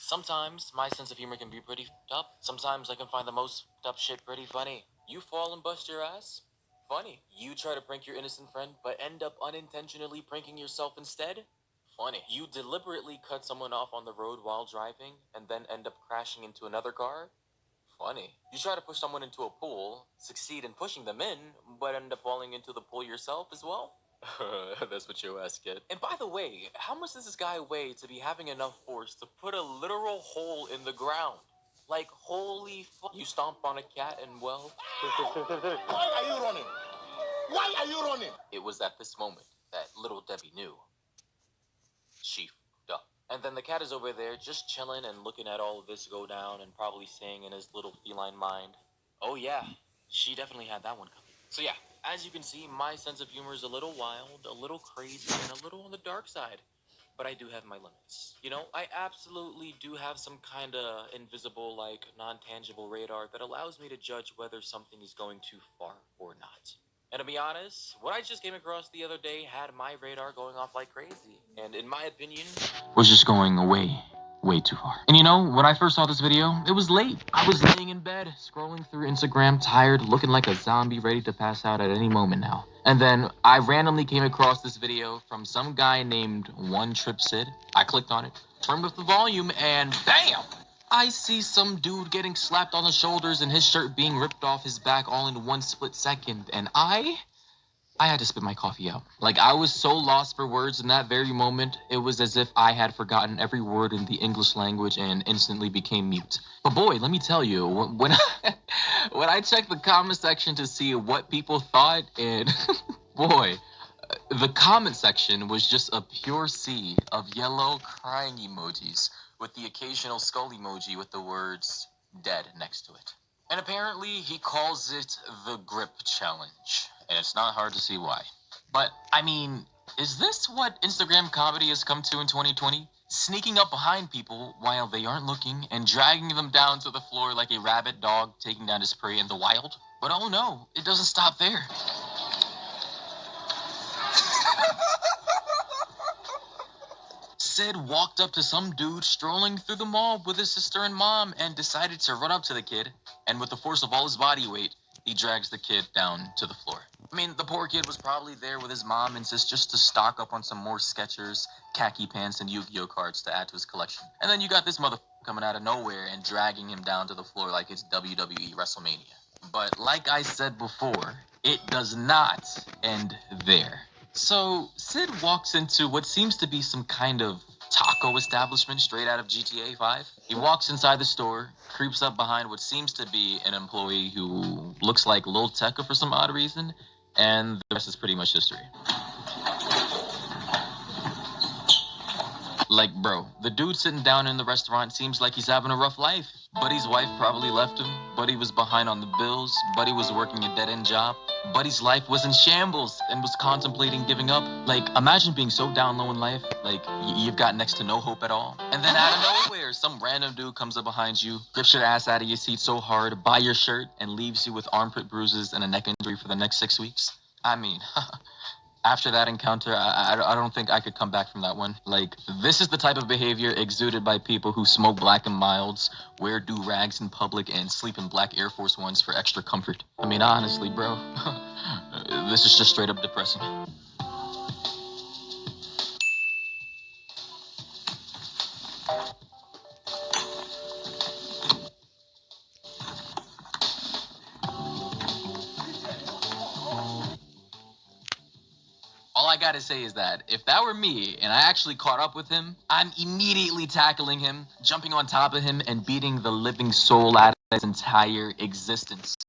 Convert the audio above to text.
Sometimes my sense of humor can be pretty f***ed up. Sometimes I can find the most f***ed up shit pretty funny. You fall and bust your ass? Funny. You try to prank your innocent friend, but end up unintentionally pranking yourself instead? Funny. You deliberately cut someone off on the road while driving, and then end up crashing into another car? Funny. You try to push someone into a pool, succeed in pushing them in, but end up falling into the pool yourself as well? That's what your ass get. And by the way, how much does this guy weigh to be having enough force to put a literal hole in the ground? Like, holy fuck. You stomp on a cat and, well... Why are you running? Why are you running? It was at this moment that little Debbie knew. She f***ed up. And then the cat is over there just chilling and looking at all of this go down and probably saying in his little feline mind, oh yeah, she definitely had that one coming. So yeah, as you can see, my sense of humor is a little wild, a little crazy, and a little on the dark side. But I do have my limits. You know, I absolutely do have some kind of invisible, like, non-tangible radar that allows me to judge whether something is going too far or not. And to be honest, what I just came across the other day had my radar going off like crazy. And in my opinion, was just going way too far. And you know, when I first saw this video, it was late. I was laying in bed, scrolling through Instagram, tired, looking like a zombie ready to pass out at any moment now. And then I randomly came across this video from some guy named One Trip Sid. I clicked on it, turned up the volume, and bam! I see some dude getting slapped on the shoulders and his shirt being ripped off his back all in one split second, and I had to spit my coffee out. Like, I was so lost for words in that very moment, it was as if I had forgotten every word in the English language and instantly became mute. But boy, let me tell you, when when I checked the comment section to see what people thought, and boy, the comment section was just a pure sea of yellow crying emojis with the occasional skull emoji with the words dead next to it. And apparently he calls it the grip challenge. And it's not hard to see why. But, I mean, is this what Instagram comedy has come to in 2020? Sneaking up behind people while they aren't looking and dragging them down to the floor like a rabid dog taking down his prey in the wild? But oh no, it doesn't stop there. Sid walked up to some dude strolling through the mall with his sister and mom and decided to run up to the kid, and with the force of all his body weight, he drags the kid down to the floor. I mean, the poor kid was probably there with his mom and sis just to stock up on some more Skechers, khaki pants, and Yu-Gi-Oh cards to add to his collection. And then you got this motherfucker coming out of nowhere and dragging him down to the floor like it's WWE WrestleMania. But like I said before, it does not end there. So, Sid walks into what seems to be some kind of taco establishment straight out of GTA 5. He walks inside the store, creeps up behind what seems to be an employee who looks like Lil Tecca for some odd reason, and the rest is pretty much history. Like, bro, the dude sitting down in the restaurant seems like he's having a rough life. Buddy's wife probably left him. Buddy was behind on the bills. Buddy was working a dead-end job. Buddy's life was in shambles and was contemplating giving up. Like, imagine being so down low in life, like, you've got next to no hope at all. And then out of nowhere, some random dude comes up behind you, grips your ass out of your seat so hard, buys your shirt, and leaves you with armpit bruises and a neck injury for the next 6 weeks. I mean, after that encounter, I don't think I could come back from that one. Like, this is the type of behavior exuded by people who smoke Black and Milds, wear do-rags in public, and sleep in black Air Force Ones for extra comfort. I mean, honestly, bro, this is just straight up depressing. All I gotta say is that if that were me and I actually caught up with him, I'm immediately tackling him, jumping on top of him, and beating the living soul out of his entire existence.